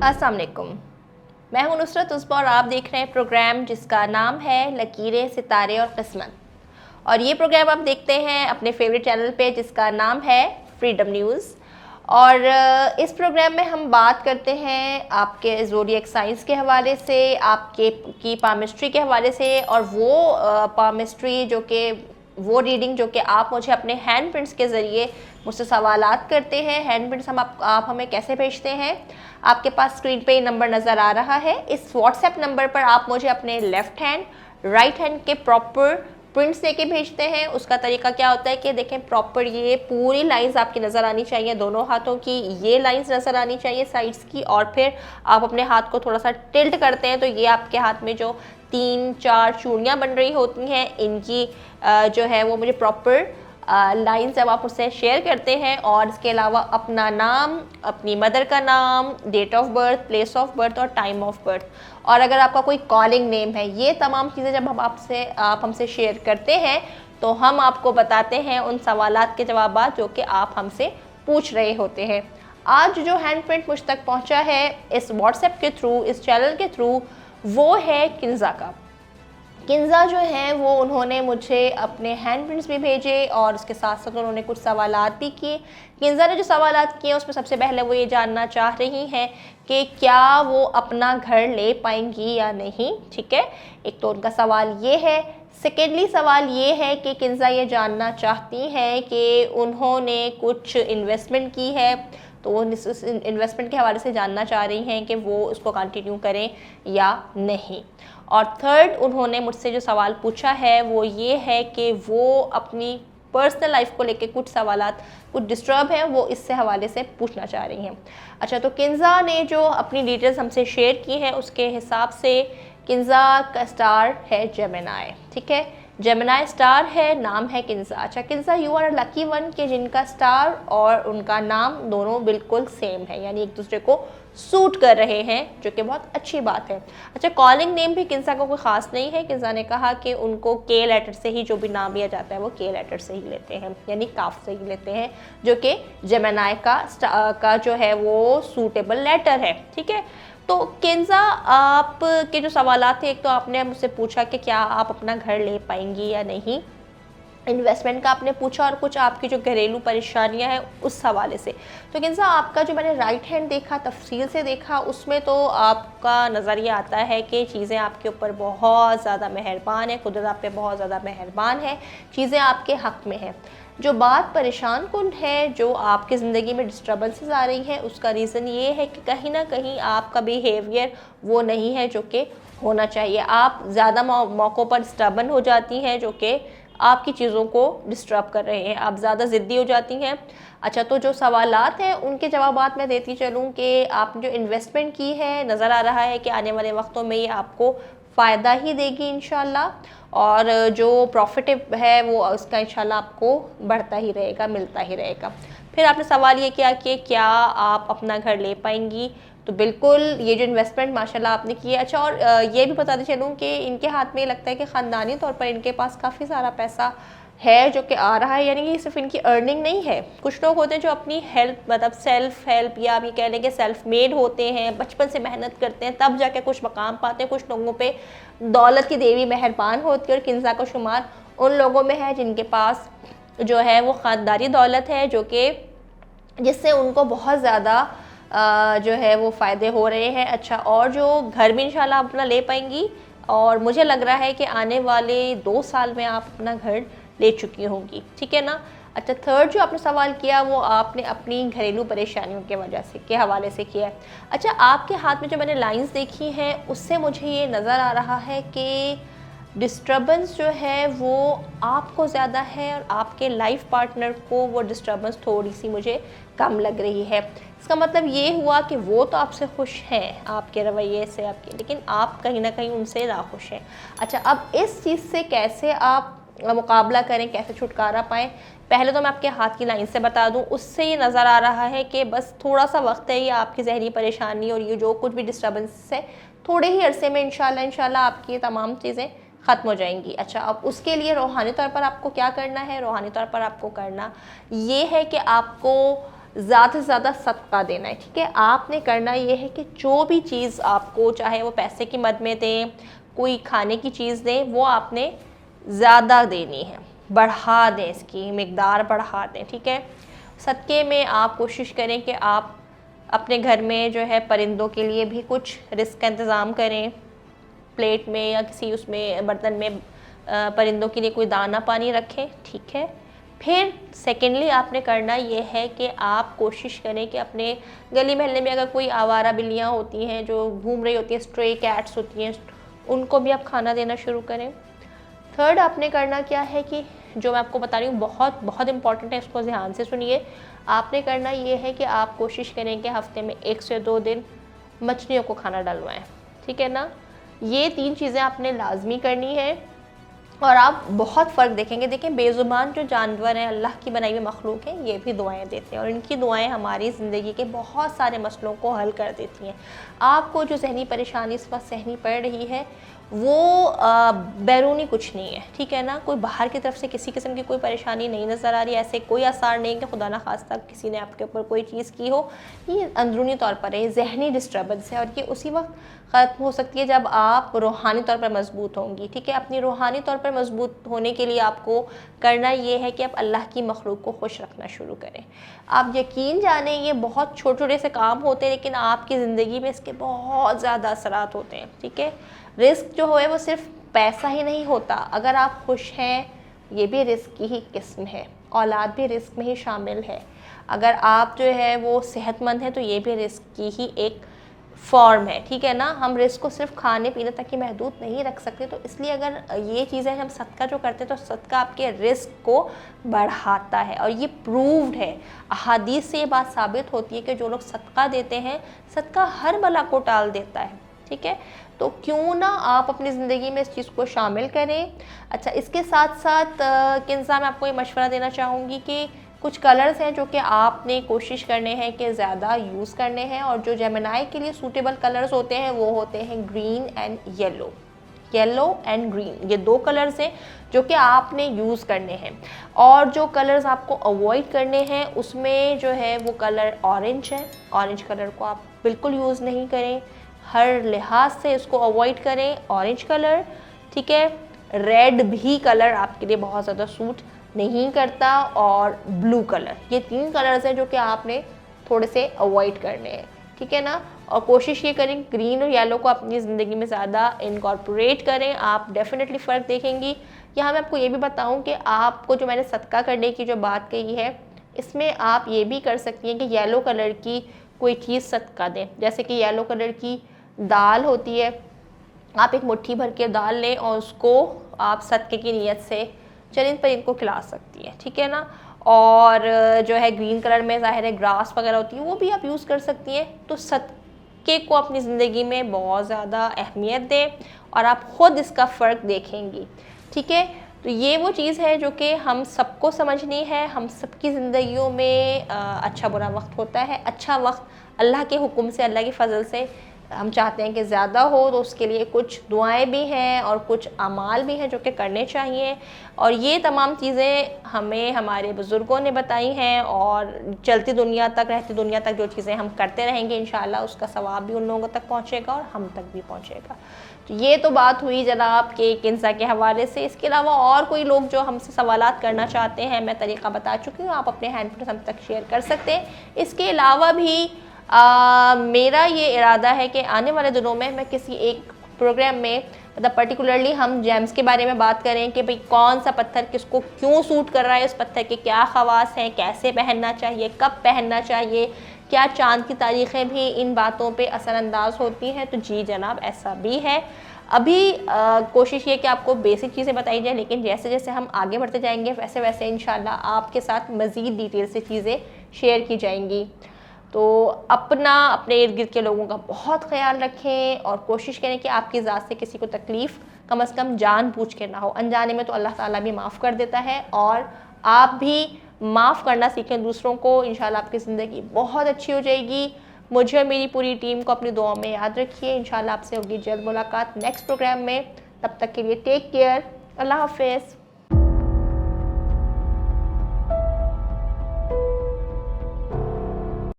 अस्सलाम वालेकुम। मैं हूं नुसरत उस्मा और आप देख रहे हैं प्रोग्राम जिसका नाम है लकीरें, सितारे और किस्मत। और ये प्रोग्राम आप देखते हैं अपने फेवरेट चैनल पे जिसका नाम है फ्रीडम न्यूज़। और इस प्रोग्राम में हम बात करते हैं आपके ज़ोडिएक साइंस के हवाले से, आपके की पामिस्ट्री के हवाले से, और वो पामिस्ट्री जो कि वो रीडिंग जो कि आप मुझे अपने हैंड प्रिंट्स के ज़रिए मुझसे सवालात करते हैं। हैंड प्रिंट्स आप हमें कैसे भेजते हैं? आपके पास स्क्रीन पे नंबर नज़र आ रहा है। इस व्हाट्सएप नंबर पर आप मुझे अपने लेफ़्ट हैंड, राइट हैंड के प्रॉपर प्रिंट्स लेके भेजते हैं। उसका तरीका क्या होता है कि देखें, प्रॉपर ये पूरी लाइंस आपकी नज़र आनी चाहिए, दोनों हाथों की ये लाइंस नज़र आनी चाहिए साइड्स की। और फिर आप अपने हाथ को थोड़ा सा टिल्ट करते हैं तो ये आपके हाथ में जो 3-4 चूड़ियाँ बन रही होती हैं, इनकी जो है वो मुझे प्रॉपर लाइन जब आप उससे शेयर करते हैं। और इसके अलावा अपना नाम, अपनी मदर का नाम, date of birth, place of birth और टाइम ऑफ बर्थ, और अगर आपका कोई कॉलिंग नेम है, ये तमाम चीज़ें जब आप हमसे शेयर करते हैं तो हम आपको बताते हैं उन सवालात के जवाबात जो कि आप हमसे पूछ रहे होते हैं। आज जो हैंड प्रिंट मुझ तक पहुँचा है इस व्हाट्सएप के थ्रू, इस चैनल के थ्रू, वो है किन्ज़ा का। किन्ज़ा जो है वो उन्होंने मुझे अपने हैंड प्रिंट्स भी भेजे और उसके साथ साथ उन्होंने कुछ सवालात भी किए। किन्ज़ा ने जो सवालात किए उसमें सबसे पहले वो ये जानना चाह रही हैं कि क्या वो अपना घर ले पाएंगी या नहीं। ठीक है, एक तो उनका सवाल ये है। सेकेंडली सवाल ये है कि किन्ज़ा ये जानना चाहती हैं कि उन्होंने कुछ इन्वेस्टमेंट की है, तो वो उस इन्वेस्टमेंट के हवाले से जानना चाह रही हैं कि वो उसको कंटिन्यू करें या नहीं। और थर्ड उन्होंने मुझसे जो सवाल पूछा है वो ये है कि वो अपनी पर्सनल लाइफ को लेके कुछ सवालात कुछ डिस्टर्ब हैं, वो इससे हवाले से पूछना चाह रही हैं। अच्छा, तो किन्ज़ा ने जो अपनी डिटेल्स हमसे शेयर की हैं उसके हिसाब से किन्ज़ा का स्टार है जेमिनी। ठीक है, जेमिनी स्टार है, नाम है किन्ज़ा। अच्छा किन्ज़ा, यू आर लकी वन के जिनका स्टार और उनका नाम दोनों बिल्कुल सेम है, यानी एक दूसरे को सूट कर रहे हैं, जो कि बहुत अच्छी बात है। अच्छा, कॉलिंग नेम भी किन्ज़ा का कोई ख़ास नहीं है। किन्ज़ा ने कहा कि उनको के लेटर से ही जो भी नाम लिया जाता है वो के लेटर से ही लेते हैं, यानी काफ से ही लेते हैं, जो कि जेमिनी का जो है वो सूटेबल लेटर है। ठीक है, तो किन्ज़ा आपके जो सवालात थे, एक तो आपने मुझसे पूछा कि क्या आप अपना घर ले पाएंगी या नहीं, इन्वेस्टमेंट का आपने पूछा, और कुछ आपकी जो घरेलू परेशानियां हैं उस हवाले से। तो किन्ज़ा आपका जो मैंने राइट हैंड देखा, तफसील से देखा, उसमें तो आपका नज़रिया आता है कि चीज़ें आपके ऊपर बहुत ज़्यादा मेहरबान है, कुदरत आप पे बहुत ज़्यादा मेहरबान है, चीज़ें आपके हक़ में हैं। जो बात परेशान कुन है, जो आपकी ज़िंदगी में डिस्टर्बेंसेस आ रही हैं, उसका रीज़न ये है कि कहीं ना कहीं आपका बिहेवियर वो नहीं है जो कि होना चाहिए। आप ज़्यादा मौक़ों पर डिस्टर्बन हो जाती हैं, जो कि आपकी चीज़ों को डिस्टर्ब कर रहे हैं, आप ज़्यादा ज़िद्दी हो जाती हैं। अच्छा, तो जो सवालात हैं उनके जवाबात मैं देती चलूँ कि आपने जो इन्वेस्टमेंट की है, नज़र आ रहा है कि आने वाले वक्तों में ये आपको फ़ायदा ही देगी इंशाल्लाह, और जो प्रॉफिट है वो उसका इंशाल्लाह आपको बढ़ता ही रहेगा, मिलता ही रहेगा। फिर आपने सवाल ये किया कि क्या आप अपना घर ले पाएंगी, तो बिल्कुल ये जो इन्वेस्टमेंट माशाल्लाह आपने की है। अच्छा, और ये भी बताते चलूँ कि इनके हाथ में लगता है कि ख़ानदानी तौर पर इनके पास काफ़ी सारा पैसा है जो कि आ रहा है, यानी कि सिर्फ इनकी अर्निंग नहीं है। कुछ लोग होते हैं जो अपनी हेल्प, मतलब सेल्फ हेल्प, या आप ये कह लें कि सेल्फ मेड होते हैं, बचपन से मेहनत करते हैं तब जाके कुछ मकाम पाते हैं। कुछ लोगों पे दौलत की देवी मेहरबान होती है, और किन्ज़ा का शुमार उन लोगों में है जिनके पास जो है वो ख़ानदानी दौलत है, जो कि जिससे उनको बहुत ज़्यादा जो है वो फ़ायदे हो रहे हैं। अच्छा, और जो घर भी इंशाल्लाह अपना ले पाएंगी, और मुझे लग रहा है कि आने वाले 2 साल में आप अपना घर ले चुकी होंगी। ठीक है ना। अच्छा, थर्ड जो आपने सवाल किया वो आपने अपनी घरेलू परेशानियों के वजह से के हवाले से किया है। अच्छा, आपके हाथ में जो मैंने लाइंस देखी हैं उससे मुझे ये नज़र आ रहा है कि डिस्टर्बेंस जो है वो आपको ज़्यादा है, और आपके लाइफ पार्टनर को वो डिस्टर्बेंस थोड़ी सी मुझे कम लग रही है। इसका मतलब ये हुआ कि वो तो आपसे खुश हैं, आपके रवैये से, आपके, लेकिन आप कहीं ना कहीं उनसे नाखुश हैं। अच्छा, अब इस चीज़ से कैसे आप मुकाबला करें, कैसे छुटकारा पाएँ? पहले तो मैं आपके हाथ की लाइन से बता दूं, उससे ये नज़र आ रहा है कि बस थोड़ा सा वक्त है, ये आपकी जहनी परेशानी और ये जो कुछ भी डिस्टर्बेंस है, थोड़े ही अरसे में इंशाल्लाह आपकी ये तमाम चीज़ें ख़त्म हो जाएंगी। अच्छा, अब उसके लिए रूहानी तौर पर आपको क्या करना है? रूहानी तौर पर आपको करना ये है कि आपको ज़्यादा से ज़्यादा सदका देना है। ठीक है, आपने करना ये है कि जो भी चीज़ आपको, चाहे वो पैसे की मद में दें, कोई खाने की चीज़ दें, वो आपने ज़्यादा देनी है, बढ़ा दें, इसकी मिकदार बढ़ा दें। ठीक है, सदक़े में आप कोशिश करें कि आप अपने घर में जो है परिंदों के लिए भी कुछ रिस्क का इंतज़ाम करें, प्लेट में या किसी उसमें बर्तन में परिंदों के लिए कोई दाना पानी रखें। ठीक है, फिर सेकेंडली आपने करना ये है कि आप कोशिश करें कि अपने गली मोहल्ले में अगर कोई आवारा बिल्लियाँ होती हैं जो घूम रही होती हैं, स्ट्रे कैट्स होती हैं, उनको भी आप खाना देना शुरू करें। थर्ड आपने करना क्या है कि जो मैं आपको बता रही हूँ बहुत बहुत इंपॉर्टेंट है, इसको ध्यान से सुनिए। आपने करना ये है कि आप कोशिश करें कि हफ्ते में 1 से 2 दिन मछलियों को खाना डलवाएं। ठीक है ना, ये 3 चीज़ें आपने लाजमी करनी है और आप बहुत फ़र्क देखेंगे। देखें, बेज़ुबान जो जानवर हैं, अल्लाह की बनाई हुई मखलूक हैं, ये भी दुआएं देते हैं और इनकी दुआएं हमारी ज़िंदगी के बहुत सारे मसलों को हल कर देती हैं। आपको जो ज़हनी परेशानी इस वक्त सहनी पड़ रही है वो बैरूनी कुछ नहीं है। ठीक है ना, कोई बाहर की तरफ से किसी किस्म की कोई परेशानी नहीं नज़र आ रही, ऐसे कोई आसार नहीं कि खुदा ना खास्ता किसी ने आपके ऊपर कोई चीज़ की हो। ये अंदरूनी तौर पर है, ज़हनी डिस्टर्बेंस है और ये उसी वक्त ख़त्म हो सकती है जब आप रूहानी तौर पर मजबूत होंगी। ठीक है, अपनी रूहानी तौर पर मजबूत होने के लिए आपको करना ये है कि आप अल्लाह की मखलूक को खुश रखना शुरू करें। आप यकीन जानें, ये बहुत छोटे छोटे से काम होते हैं लेकिन आपकी ज़िंदगी में इसके बहुत ज़्यादा असरात होते हैं। ठीक है, रिस्क जो है वो सिर्फ पैसा ही नहीं होता, अगर आप खुश हैं ये भी रिस्क की ही किस्म है, औलाद भी रिस्क में ही शामिल है। अगर आप जो है वो सेहतमंद हैं तो ये भी रिस्क की ही एक फॉर्म है। ठीक है ना, हम रिस्क को सिर्फ खाने पीने तक ही महदूद नहीं रख सकते, तो इसलिए अगर ये चीज़ें हम सदका जो करते हैं तो सदका आपके रिस्क को बढ़ाता है और ये प्रूव्ड है। अहादीस से ये बात साबित होती है कि जो लोग सदका देते हैं, सदका हर बला को टाल देता है। ठीक है, तो क्यों ना आप अपनी ज़िंदगी में इस चीज़ को शामिल करें। अच्छा, इसके साथ साथ किन्सा मैं आपको ये मशवरा देना चाहूँगी कि कुछ कलर्स हैं जो कि आपने कोशिश करने हैं कि ज़्यादा यूज़ करने हैं और जो जेमिनाई के लिए सूटेबल कलर्स होते हैं वो होते हैं green and yellow. Yellow and green, ये 2 कलर्स हैं जो कि आपने यूज़ करने हैं। और जो कलर्स आपको अवॉइड करने हैं उसमें जो है वो कलर ऑरेंज है। ऑरेंज कलर को आप बिल्कुल यूज़ नहीं करें, हर लिहाज से इसको अवॉइड करें, ऑरेंज कलर। ठीक है, रेड भी कलर आपके लिए बहुत ज़्यादा सूट नहीं करता और ब्लू कलर, ये 3 कलर्स हैं जो कि आपने थोड़े से अवॉइड करने हैं। ठीक है ना, और कोशिश ये करें ग्रीन और येलो को अपनी ज़िंदगी में ज़्यादा इनकॉर्पोरेट करें, आप डेफिनेटली फ़र्क देखेंगी। यहाँ मैं आपको ये भी बताऊँ कि आपको जो मैंने सदका करने की जो बात कही है, इसमें आप ये भी कर सकती हैं कि येलो कलर की कोई चीज़ सदका दें। जैसे कि येलो कलर की दाल होती है, आप एक मुट्ठी भर के दाल लें और उसको आप सदके की नीयत से चरिंद परिंद को खिला सकती है। ठीक है ना, और जो है ग्रीन कलर में ज़ाहिर है ग्रास वगैरह होती है, वो भी आप यूज़ कर सकती हैं। तो सदके को अपनी ज़िंदगी में बहुत ज़्यादा अहमियत दें और आप ख़ुद इसका फ़र्क देखेंगी। ठीक है, तो ये वो चीज़ है जो कि हम सबको समझनी है। हम सबकी ज़िंदगियों में अच्छा बुरा वक्त होता है। अच्छा वक्त अल्लाह के हुक्म से, अल्लाह के फ़ज़ल से हम चाहते हैं कि ज़्यादा हो, तो उसके लिए कुछ दुआएं भी हैं और कुछ अमाल भी हैं जो कि करने चाहिए। और ये तमाम चीज़ें हमें हमारे बुज़ुर्गों ने बताई हैं और चलती दुनिया तक, रहती दुनिया तक जो चीज़ें हम करते रहेंगे इंशाअल्लाह उसका सवाब भी उन लोगों तक पहुँचेगा और हम तक भी पहुँचेगा। तो ये तो बात हुई जनाब के किन्सा के हवाले से। इसके अलावा और कोई लोग जो हमसे सवालात करना चाहते हैं, मैं तरीक़ा बता चुकी हूँ, आप अपने हैंड पर हम तक शेयर कर सकते हैं। इसके अलावा भी मेरा ये इरादा है कि आने वाले दिनों में मैं किसी एक प्रोग्राम में मतलब पर्टिकुलरली हम जेम्स के बारे में बात करें कि भाई कौन सा पत्थर किसको क्यों सूट कर रहा है, उस पत्थर के क्या ख़वास हैं, कैसे पहनना चाहिए, कब पहनना चाहिए, क्या चाँद की तारीख़ें भी इन बातों पे असरअंदाज होती हैं। तो जी जनाब, ऐसा भी है। अभी कोशिश ये कि आपको बेसिक चीज़ें बताई जाए, लेकिन जैसे जैसे हम आगे बढ़ते जाएंगे वैसे वैसे इंशाल्लाह आपके साथ मज़ीद डिटेल से चीज़ें शेयर की जाएंगी। तो अपने इर्द गिर्द के लोगों का बहुत ख्याल रखें और कोशिश करें कि आपकी ज़ात से किसी को तकलीफ़ कम अज़ कम जानबूझ के ना हो। अनजाने में तो अल्लाह ताला भी माफ़ कर देता है और आप भी माफ़ करना सीखें दूसरों को, इंशाल्लाह आपकी ज़िंदगी बहुत अच्छी हो जाएगी। मुझे और मेरी पूरी टीम को अपनी दुआओं में याद रखिए। इंशाल्लाह आपसे होगी जल्द मुलाकात नेक्स्ट प्रोग्राम में। तब तक के लिए टेक केयर, अल्लाह हाफ़िज़।